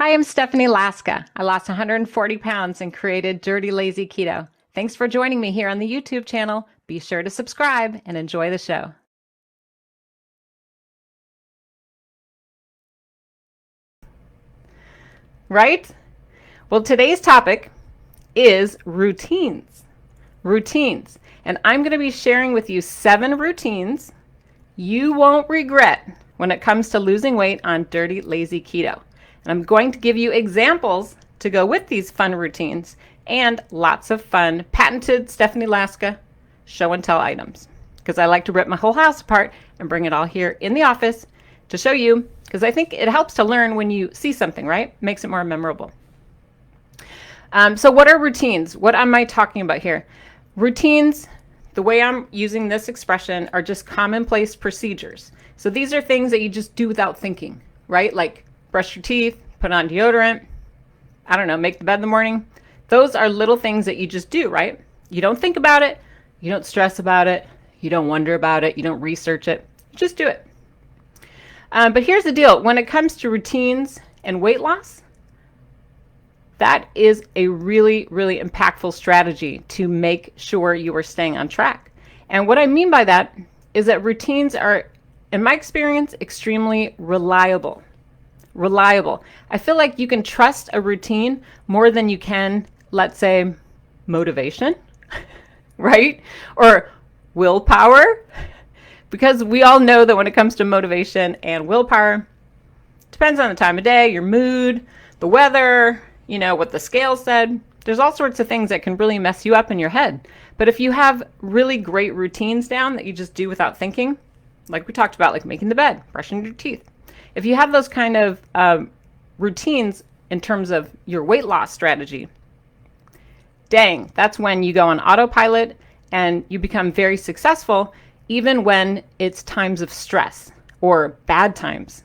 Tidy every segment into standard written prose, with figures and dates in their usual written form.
Hi, I'm Stephanie Laska. I lost 140 pounds and created Dirty Lazy Keto. Thanks for joining me here on the YouTube channel. Be sure to subscribe and enjoy the show. Right? Well, today's topic is routines. Routines. And I'm going to be sharing with you 7 routines you won't regret when it comes to losing weight on Dirty Lazy Keto. And I'm going to give you examples to go with these fun routines and lots of fun patented Stephanie Laska show and tell items, because I like to rip my whole house apart and bring it all here in the office to show you, because I think it helps to learn when you see something, right? Makes it more memorable. So what are routines? What am I talking about here? Routines, the way I'm using this expression, are just commonplace procedures. So these are things that you just do without thinking, right? Like brush your teeth, put on deodorant, I don't know, make the bed in the morning. Those are little things that you just do, right? You don't think about it. You don't stress about it. You don't wonder about it. You don't research it. Just do it. But here's the deal. When it comes to routines and weight loss, that is a really, really impactful strategy to make sure you are staying on track. And what I mean by that is that routines are, in my experience, extremely reliable. Reliable. I feel like you can trust a routine more than you can, let's say, motivation, right? Or willpower. Because we all know that when it comes to motivation and willpower, it depends on the time of day, your mood, the weather, you know, what the scale said. There's all sorts of things that can really mess you up in your head. But if you have really great routines down that you just do without thinking, like we talked about, like making the bed, brushing your teeth. If you have those kind of routines in terms of your weight loss strategy, dang, that's when you go on autopilot and you become very successful, even when it's times of stress or bad times,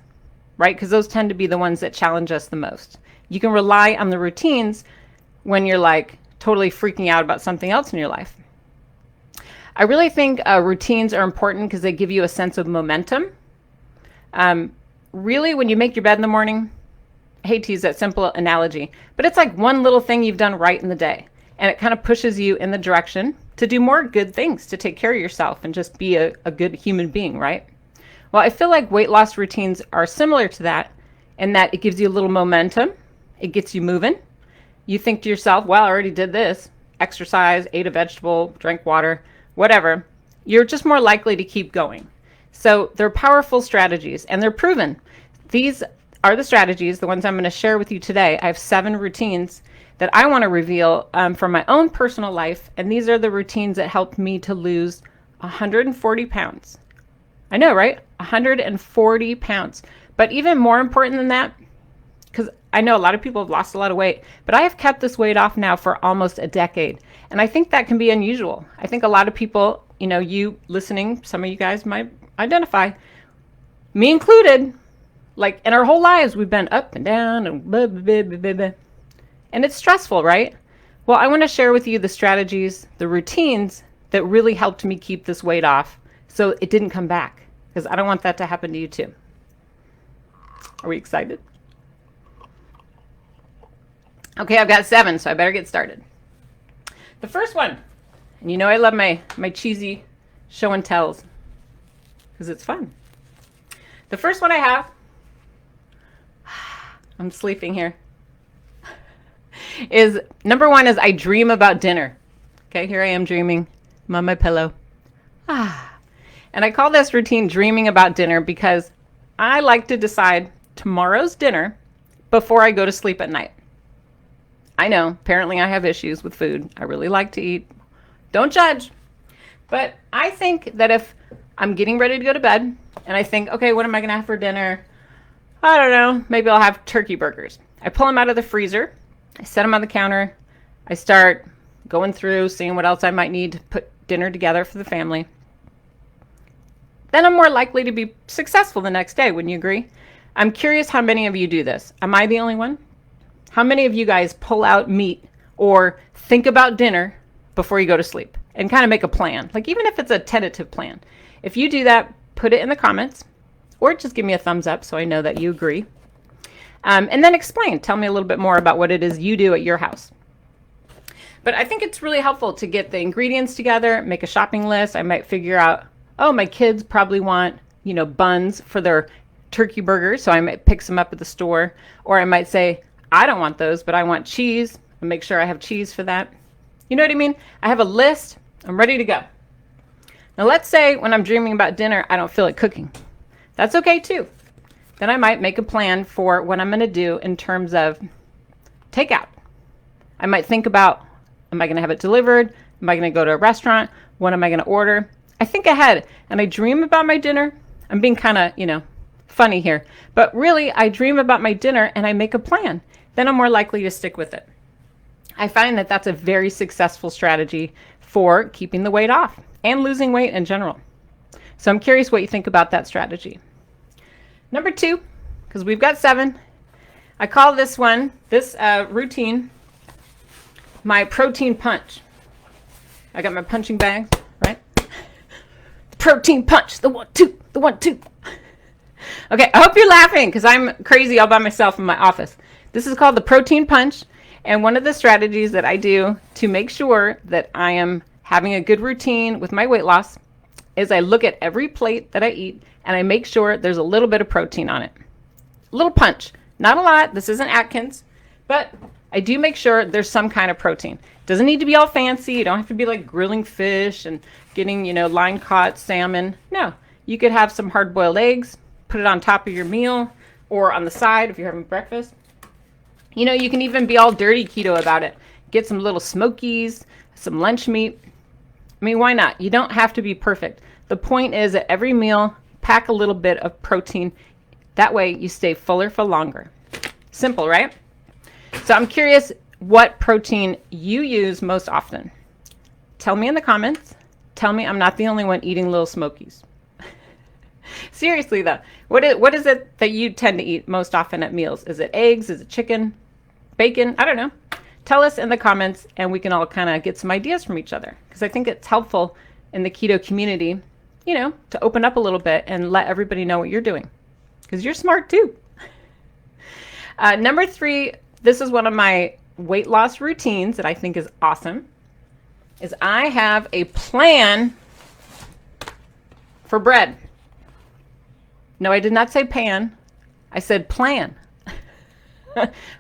right? Because those tend to be the ones that challenge us the most. You can rely on the routines when you're like totally freaking out about something else in your life. I really think routines are important because they give you a sense of momentum. Really, when you make your bed in the morning, I hate to use that simple analogy, but it's like one little thing you've done right in the day. And it kind of pushes you in the direction to do more good things, to take care of yourself and just be a good human being, right? Well, I feel like weight loss routines are similar to that in that it gives you a little momentum. It gets you moving. You think to yourself, well, I already did this. Exercise, ate a vegetable, drank water, whatever. You're just more likely to keep going. So they're powerful strategies and they're proven. These are the strategies, the ones I'm going to share with you today. I have 7 routines that I want to reveal from my own personal life. And these are the routines that helped me to lose 140 pounds. I know, right? 140 pounds. But even more important than that, because I know a lot of people have lost a lot of weight, but I have kept this weight off now for almost a decade. And I think that can be unusual. I think a lot of people, you know, you listening, some of you guys might identify, me included, like in our whole lives, we've been up and down and blah, blah, blah, blah, blah, blah. And it's stressful, right? Well, I want to share with you the strategies, the routines that really helped me keep this weight off so it didn't come back, because I don't want that to happen to you too. Are we excited? Okay, I've got 7, so I better get started. The first one, and you know I love my cheesy show and tells because it's fun. The first one I have, I'm sleeping here, is number 1 is I dream about dinner. Okay, here I am dreaming. I'm on my pillow. And I call this routine dreaming about dinner because I like to decide tomorrow's dinner before I go to sleep at night. I know, apparently I have issues with food. I really like to eat. Don't judge. But I think that if I'm getting ready to go to bed and I think, okay, what am I going to have for dinner? I don't know. Maybe I'll have turkey burgers. I pull them out of the freezer. I set them on the counter. I start going through, seeing what else I might need to put dinner together for the family. Then I'm more likely to be successful the next day. Wouldn't you agree? I'm curious how many of you do this. Am I the only one? How many of you guys pull out meat or think about dinner before you go to sleep and kind of make a plan? Like even if it's a tentative plan. If you do that, put it in the comments or just give me a thumbs up so I know that you agree. And then explain. Tell me a little bit more about what it is you do at your house. But I think it's really helpful to get the ingredients together, make a shopping list. I might figure out, oh, my kids probably want, buns for their turkey burgers, so I might pick some up at the store. Or I might say, I don't want those, but I want cheese, and make sure I have cheese for that. You know what I mean? I have a list. I'm ready to go. Now let's say when I'm dreaming about dinner, I don't feel like cooking. That's okay too. Then I might make a plan for what I'm going to do in terms of takeout. I might think about, am I going to have it delivered? Am I going to go to a restaurant? What am I going to order? I think ahead and I dream about my dinner. I'm being kind of, funny here, but really I dream about my dinner and I make a plan. Then I'm more likely to stick with it. I find that that's a very successful strategy for keeping the weight off and losing weight in general. So I'm curious what you think about that strategy. Number 2, because we've got 7, I call this routine, my protein punch. I got my punching bag, right? The protein punch, the 1, 2, the 1, 2. Okay, I hope you're laughing because I'm crazy all by myself in my office. This is called the protein punch. And one of the strategies that I do to make sure that I am having a good routine with my weight loss is I look at every plate that I eat and I make sure there's a little bit of protein on it. A little punch, not a lot. This isn't Atkins, but I do make sure there's some kind of protein. It doesn't need to be all fancy. You don't have to be like grilling fish and getting, line caught salmon. No, you could have some hard boiled eggs, put it on top of your meal or on the side if you're having breakfast. You can even be all dirty keto about it. Get some little smokies, some lunch meat. I mean, why not? You don't have to be perfect. The point is at every meal, pack a little bit of protein. That way you stay fuller for longer. Simple, right? So I'm curious what protein you use most often. Tell me in the comments. Tell me I'm not the only one eating little smokies. Seriously though, what is it that you tend to eat most often at meals? Is it eggs? Is it chicken? Bacon? I don't know. Tell us in the comments and we can all kind of get some ideas from each other because I think it's helpful in the keto community, to open up a little bit and let everybody know what you're doing because you're smart too. Number 3, this is one of my weight loss routines that I think is awesome, is I have a plan for bread. No, I did not say pan. I said plan.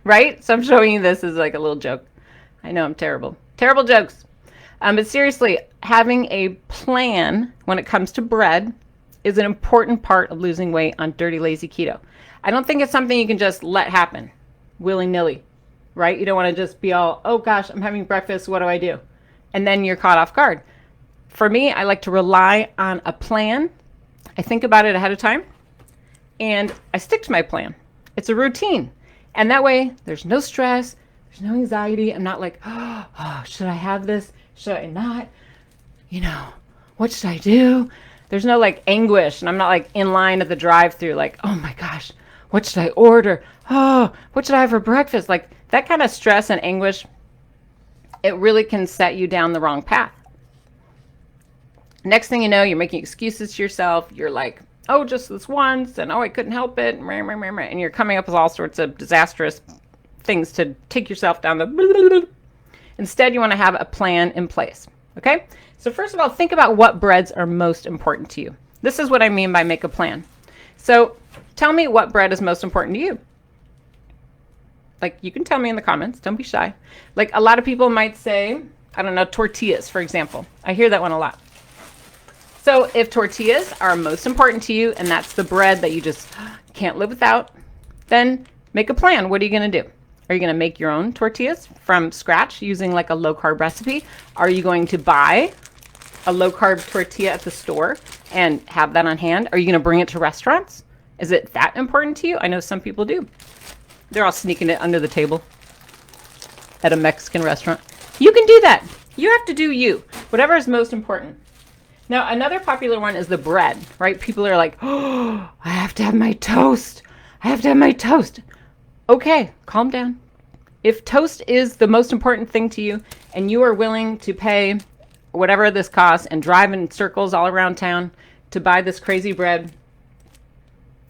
Right? So I'm showing you this as like a little joke. I know I'm terrible. Terrible jokes. But seriously, having a plan when it comes to bread is an important part of losing weight on Dirty Lazy Keto. I don't think it's something you can just let happen willy-nilly, right? You don't want to just be all, oh gosh, I'm having breakfast. What do I do? And then you're caught off guard. For me, I like to rely on a plan. I think about it ahead of time and I stick to my plan. It's a routine. And that way there's no stress, there's no anxiety. I'm not like, oh, should I have this? Should I not? What should I do? There's no like anguish. And I'm not like in line at the drive-thru like, oh my gosh, what should I order? Oh, what should I have for breakfast? Like that kind of stress and anguish, it really can set you down the wrong path. Next thing you know, you're making excuses to yourself. You're like, oh, just this once, and oh, I couldn't help it, and you're coming up with all sorts of disastrous things to take yourself down the. Instead, you want to have a plan in place, okay? So first of all, think about what breads are most important to you. This is what I mean by make a plan. So tell me what bread is most important to you. Like, you can tell me in the comments. Don't be shy. Like, a lot of people might say, I don't know, tortillas, for example. I hear that one a lot. So if tortillas are most important to you and that's the bread that you just can't live without, then make a plan. What are you going to do? Are you going to make your own tortillas from scratch using like a low carb recipe? Are you going to buy a low carb tortilla at the store and have that on hand? Are you going to bring it to restaurants? Is it that important to you? I know some people do. They're all sneaking it under the table at a Mexican restaurant. You can do that. You have to do you. Whatever is most important. Now, another popular one is the bread, right? People are like, oh, I have to have my toast. I have to have my toast. Okay, calm down. If toast is the most important thing to you and you are willing to pay whatever this costs and drive in circles all around town to buy this crazy bread,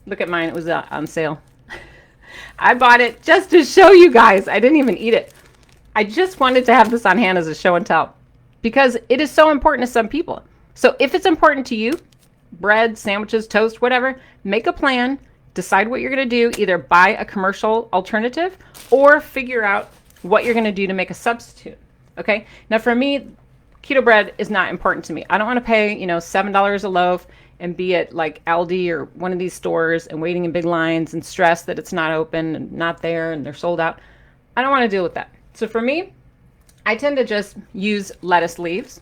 look at mine. It was on sale. I bought it just to show you guys. I didn't even eat it. I just wanted to have this on hand as a show and tell because it is so important to some people. So if it's important to you, bread, sandwiches, toast, whatever, make a plan, decide what you're going to do, either buy a commercial alternative or figure out what you're going to do to make a substitute. Okay. Now for me, keto bread is not important to me. I don't want to pay, $7 a loaf and be at like Aldi or one of these stores and waiting in big lines and stress that it's not open and not there and they're sold out. I don't want to deal with that. So for me, I tend to just use lettuce leaves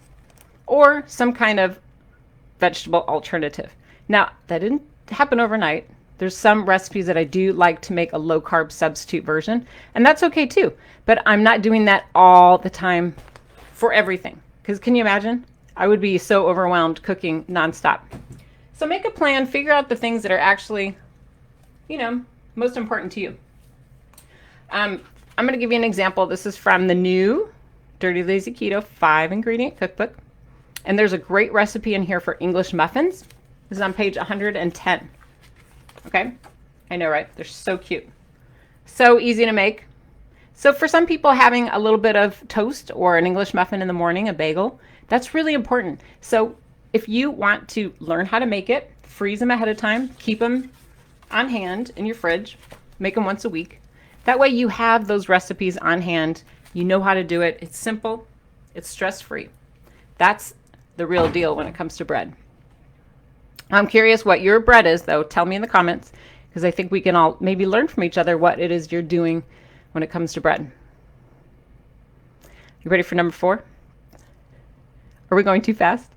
or some kind of vegetable alternative. Now, that didn't happen overnight. There's some recipes that I do like to make a low carb substitute version, and that's okay too. But I'm not doing that all the time for everything. Because can you imagine? I would be so overwhelmed cooking nonstop. So make a plan, figure out the things that are actually, most important to you. I'm going to give you an example. This is from the new Dirty Lazy Keto 5-ingredient cookbook. And there's a great recipe in here for English muffins. This is on page 110. Okay? I know, right? They're so cute. So easy to make. So for some people, having a little bit of toast or an English muffin in the morning, a bagel, that's really important. So if you want to learn how to make it, freeze them ahead of time, keep them on hand in your fridge, make them once a week. That way you have those recipes on hand. You know how to do it. It's simple. It's stress-free. That's the real deal when it comes to bread. I'm curious what your bread is, though. Tell me in the comments, because I think we can all maybe learn from each other what it is you're doing when it comes to bread. You ready for number 4? Are we going too fast?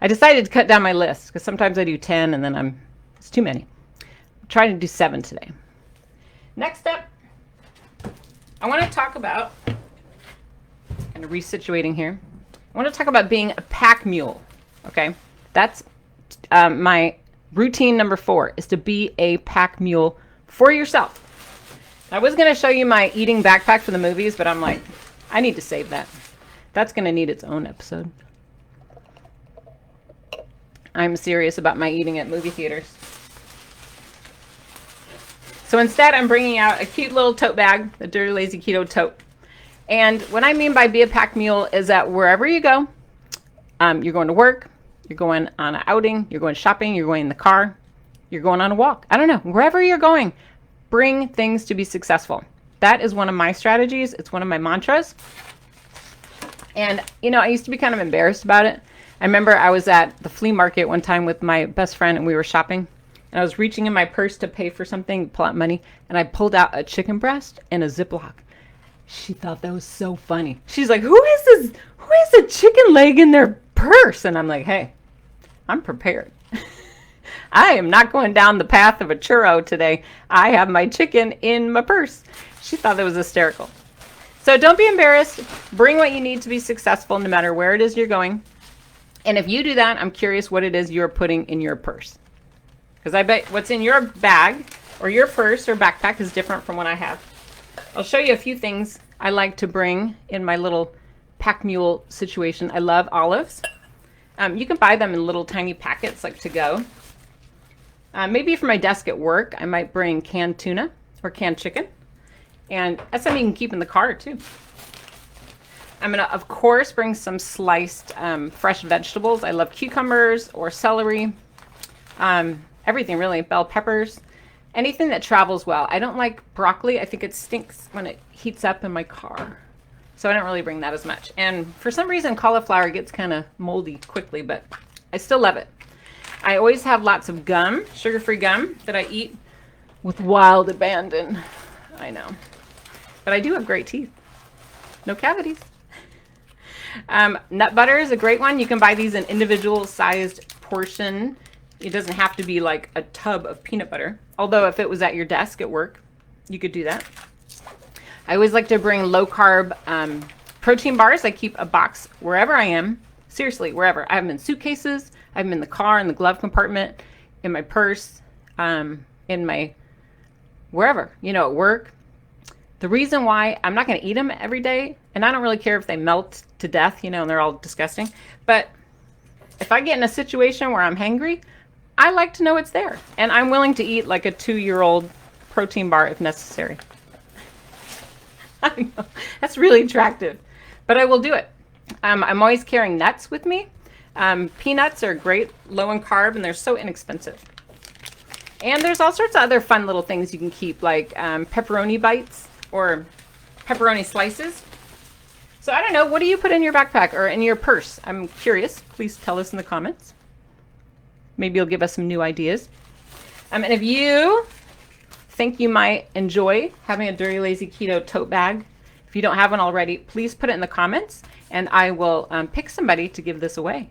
I decided to cut down my list because sometimes I do 10 and then it's too many. I'm trying to do 7 today. Next up, I want to talk about, kind of resituating here. I want to talk about being a pack mule. Okay, that's my routine number 4 is to be a pack mule for yourself. I was going to show you my eating backpack for the movies, but I'm like, I need to save that. That's going to need its own episode. I'm serious about my eating at movie theaters. So instead, I'm bringing out a cute little tote bag, the Dirty Lazy Keto tote. And what I mean by be a pack mule is that wherever you go, you're going to work, you're going on an outing, you're going shopping, you're going in the car, you're going on a walk. I don't know, wherever you're going, bring things to be successful. That is one of my strategies. It's one of my mantras. And, I used to be kind of embarrassed about it. I remember I was at the flea market one time with my best friend and we were shopping. And I was reaching in my purse to pay for something, pull out money, and I pulled out a chicken breast and a Ziploc. She thought that was so funny. She's like, who is this? Who has a chicken leg in their purse? And I'm like, hey, I'm prepared. I am not going down the path of a churro today. I have my chicken in my purse. She thought that was hysterical. So don't be embarrassed. Bring what you need to be successful no matter where it is you're going. And if you do that, I'm curious what it is you're putting in your purse. Because I bet what's in your bag or your purse or backpack is different from what I have. I'll show you a few things I like to bring in my little pack mule situation. I love olives. You can buy them in little tiny packets like to go. Maybe for my desk at work, I might bring canned tuna or canned chicken. And that's something you can keep in the car too. I'm going to, of course, bring some sliced fresh vegetables. I love cucumbers or celery. Everything really, bell peppers, anything that travels well. I don't like broccoli. I think it stinks when it heats up in my car. So I don't really bring that as much. And for some reason, cauliflower gets kind of moldy quickly, but I still love it. I always have lots of gum, sugar-free gum that I eat with wild abandon. I know. But I do have great teeth. No cavities. Nut butter is a great one. You can buy these in individual sized portion. It doesn't have to be like a tub of peanut butter. Although if it was at your desk at work, you could do that. I always like to bring low carb protein bars. I keep a box wherever I am. Seriously, wherever. I have them in suitcases. I have them in the car, in the glove compartment, in my purse, in my wherever, at work. The reason why I'm not going to eat them every day, and I don't really care if they melt to death, and they're all disgusting. But if I get in a situation where I'm hangry, I like to know it's there. And I'm willing to eat like a 2-year-old protein bar if necessary. I know, that's really attractive, but I will do it. I'm always carrying nuts with me. Peanuts are great, low in carb, and they're so inexpensive. And there's all sorts of other fun little things you can keep, like pepperoni bites or pepperoni slices. So I don't know, what do you put in your backpack or in your purse? I'm curious. Please tell us in the comments. Maybe you'll give us some new ideas. And if you think you might enjoy having a Dirty Lazy Keto tote bag, if you don't have one already, please put it in the comments and I will pick somebody to give this away.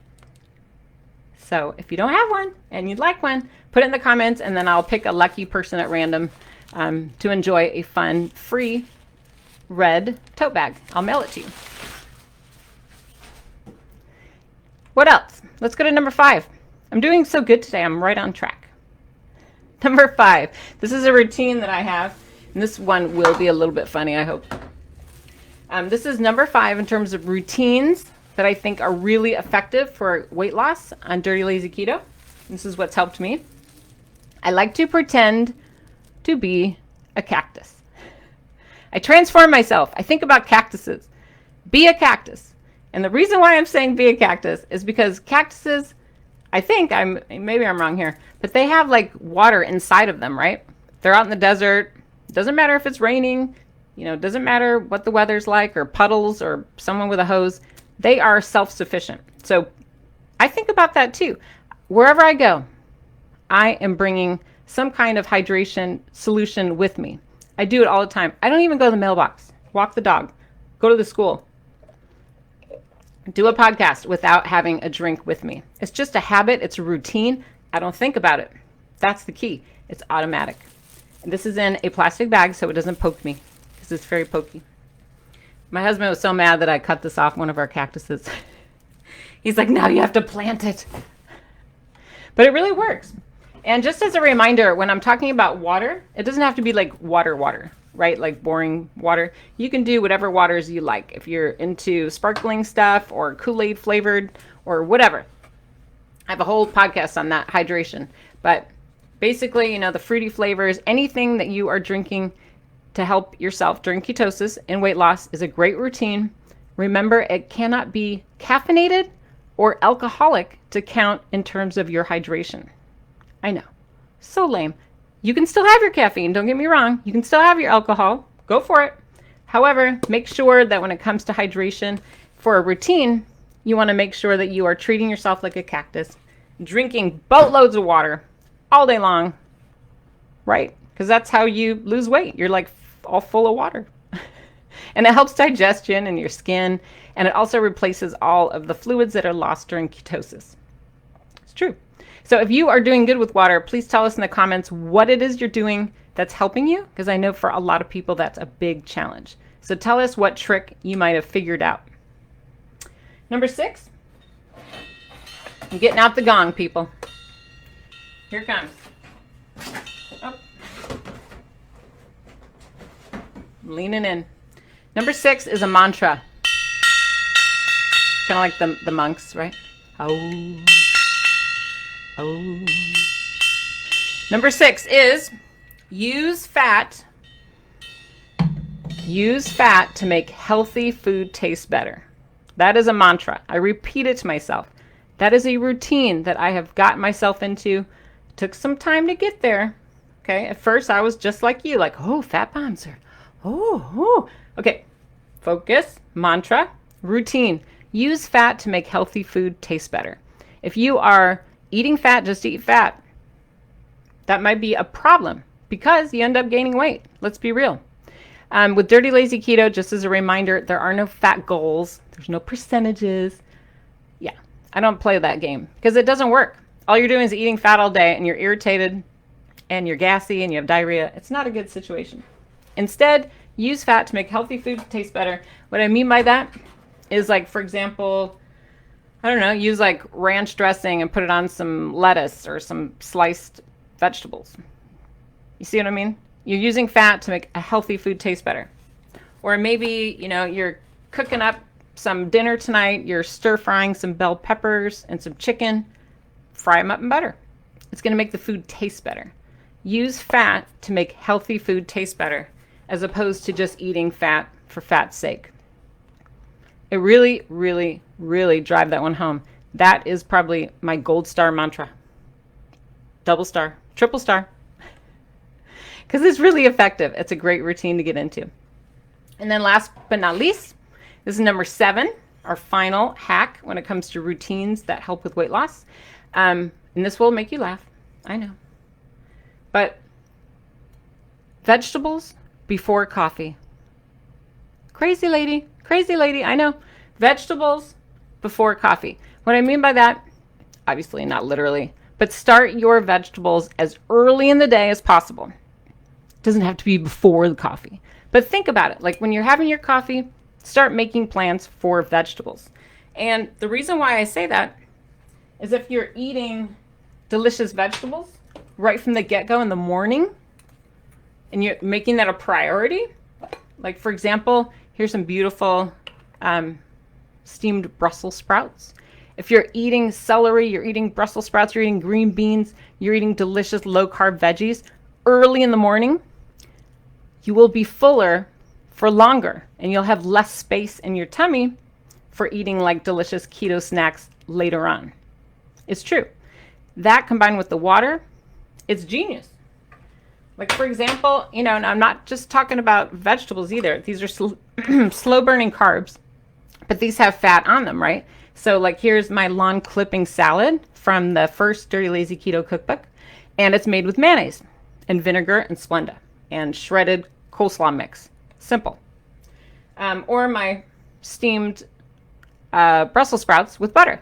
So if you don't have one and you'd like one, put it in the comments and then I'll pick a lucky person at random to enjoy a fun, free red tote bag. I'll mail it to you. What else? Let's go to number 5. I'm doing so good today. I'm right on track. Number 5. This is a routine that I have, and this one will be a little bit funny, I hope. This is number 5 in terms of routines that I think are really effective for weight loss on Dirty Lazy Keto. This is what's helped me. I like to pretend to be a cactus. I transform myself. I think about cactuses. Be a cactus. And the reason why I'm saying be a cactus is because cactuses, maybe I'm wrong here, but they have like water inside of them, right? They're out in the desert. It doesn't matter if it's raining, it doesn't matter what the weather's like or puddles or someone with a hose. They are self-sufficient. So I think about that too. Wherever I go, I am bringing some kind of hydration solution with me. I do it all the time. I don't even go to the mailbox, walk the dog, go to the school, do a podcast without having a drink with me. It's just a habit. It's a routine. I don't think about it. That's the key. It's automatic. And this is in a plastic bag so it doesn't poke me because it's very pokey. My husband was so mad that I cut this off one of our cactuses. He's like, now you have to plant it. But it really works. And just as a reminder, when I'm talking about water, it doesn't have to be like water, right? Like boring water. You can do whatever waters you like. If you're into sparkling stuff or Kool-Aid flavored or whatever. I have a whole podcast on that, hydration. But basically, the fruity flavors, anything that you are drinking to help yourself during ketosis and weight loss is a great routine. Remember, it cannot be caffeinated or alcoholic to count in terms of your hydration. I know, so lame. You can still have your caffeine, don't get me wrong. You can still have your alcohol, go for it. However, make sure that when it comes to hydration for a routine, you want to make sure that you are treating yourself like a cactus, drinking boatloads of water all day long, right? Because that's how you lose weight. You're like all full of water. And it helps digestion and your skin, and it also replaces all of the fluids that are lost during ketosis. It's true. So if you are doing good with water, please tell us in the comments what it is you're doing that's helping you, because I know for a lot of people that's a big challenge. So tell us what trick you might have figured out. Number 6, I'm getting out the gong, people. Here it comes. Oh. I'm leaning in. Number 6 is a mantra. Kind of like the monks, right? Oh. Oh. Number 6 is use fat to make healthy food taste better. That is a mantra. I repeat it to myself. That is a routine that I have gotten myself into. Took some time to get there. Okay. At first I was just like you, like, oh, fat bombs are, oh. Okay. Focus, mantra, routine. Use fat to make healthy food taste better. If you are eating fat, just eat fat. That might be a problem because you end up gaining weight. Let's be real. With Dirty Lazy Keto, just as a reminder, there are no fat goals. There's no percentages. Yeah, I don't play that game because it doesn't work. All you're doing is eating fat all day and you're irritated and you're gassy and you have diarrhea. It's not a good situation. Instead, use fat to make healthy food taste better. What I mean by that is, like, for example, I don't know, use like ranch dressing and put it on some lettuce or some sliced vegetables. You see what I mean? You're using fat to make a healthy food taste better. Or maybe, you're cooking up some dinner tonight, you're stir frying some bell peppers and some chicken, fry them up in butter. It's going to make the food taste better. Use fat to make healthy food taste better, as opposed to just eating fat for fat's sake. It really, really, really drive that one home. That is probably my gold star mantra. Double star, triple star. Because it's really effective. It's a great routine to get into. And then last but not least, this is number 7, our final hack when it comes to routines that help with weight loss. And this will make you laugh, I know. But vegetables before coffee. Crazy lady, I know. Vegetables before coffee. What I mean by that, obviously not literally, but start your vegetables as early in the day as possible. It doesn't have to be before the coffee. But think about it. Like when you're having your coffee, start making plans for vegetables. And the reason why I say that is if you're eating delicious vegetables right from the get-go in the morning, and you're making that a priority, like for example, here's some beautiful steamed Brussels sprouts. If you're eating celery, you're eating Brussels sprouts, you're eating green beans, you're eating delicious low-carb veggies early in the morning, you will be fuller for longer, and you'll have less space in your tummy for eating like delicious keto snacks later on. It's true. That combined with the water, it's genius. Like for example, and I'm not just talking about vegetables either. These are slow burning carbs, but these have fat on them, right? So like here's my lawn clipping salad from the first Dirty Lazy Keto cookbook, and it's made with mayonnaise and vinegar and Splenda and shredded coleslaw mix. Simple. Or my steamed Brussels sprouts with butter.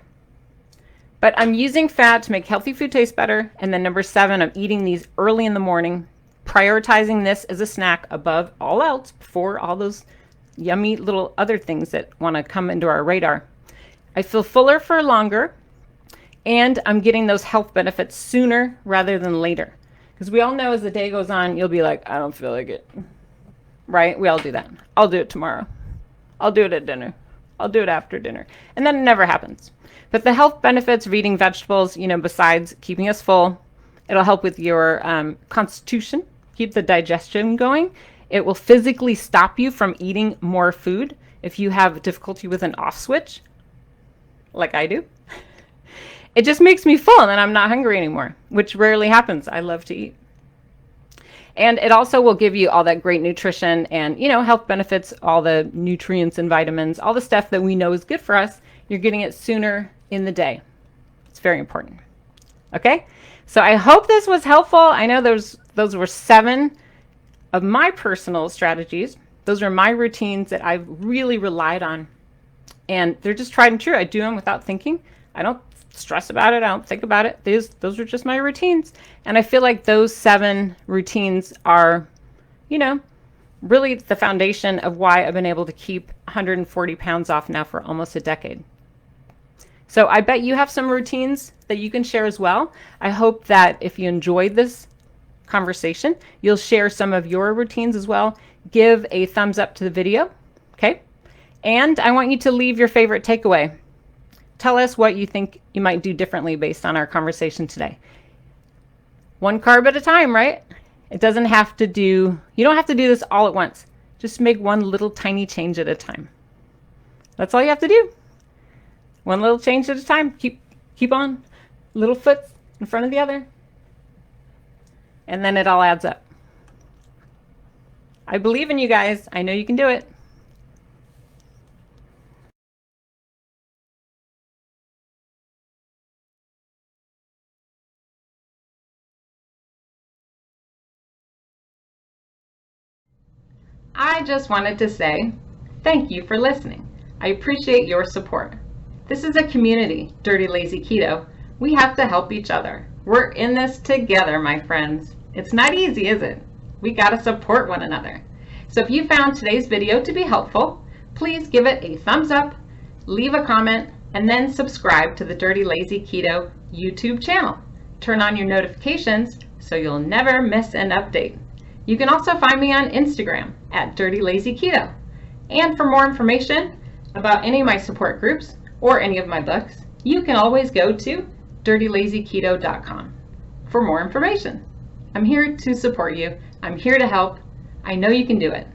But I'm using fat to make healthy food taste better. And then number 7, I'm eating these early in the morning, prioritizing this as a snack above all else before all those yummy little other things that want to come into our radar. I feel fuller for longer, and I'm getting those health benefits sooner rather than later. Because we all know as the day goes on, you'll be like, I don't feel like it. Right? We all do that. I'll do it tomorrow. I'll do it at dinner. I'll do it after dinner. And then it never happens. But the health benefits of eating vegetables, besides keeping us full, it'll help with your constitution, keep the digestion going. It will physically stop you from eating more food if you have difficulty with an off switch, like I do. It just makes me full and then I'm not hungry anymore, which rarely happens. I love to eat. And it also will give you all that great nutrition and, health benefits, all the nutrients and vitamins, all the stuff that we know is good for us. You're getting it sooner in the day. It's very important. Okay? So I hope this was helpful. I know those were 7 of my personal strategies. Those are my routines that I've really relied on. And they're just tried and true. I do them without thinking. I don't stress about it. I don't think about it. Those are just my routines. And I feel like those 7 routines are, really the foundation of why I've been able to keep 140 pounds off now for almost a decade. So I bet you have some routines that you can share as well. I hope that if you enjoyed this conversation, you'll share some of your routines as well. Give a thumbs up to the video, okay? And I want you to leave your favorite takeaway. Tell us what you think you might do differently based on our conversation today. 1 carb at a time, right? You don't have to do this all at once. Just make one little tiny change at a time. That's all you have to do. One little change at a time. Keep on. Little foot in front of the other. And then it all adds up. I believe in you guys. I know you can do it. I just wanted to say thank you for listening. I appreciate your support. This is a community, Dirty Lazy Keto. We have to help each other. We're in this together, my friends. It's not easy, is it? We gotta support one another. So if you found today's video to be helpful, please give it a thumbs up, leave a comment, and then subscribe to the Dirty Lazy Keto YouTube channel. Turn on your notifications so you'll never miss an update. You can also find me on Instagram at Dirty Lazy Keto. And for more information about any of my support groups or any of my books, you can always go to dirtylazyketo.com for more information. I'm here to support you. I'm here to help. I know you can do it.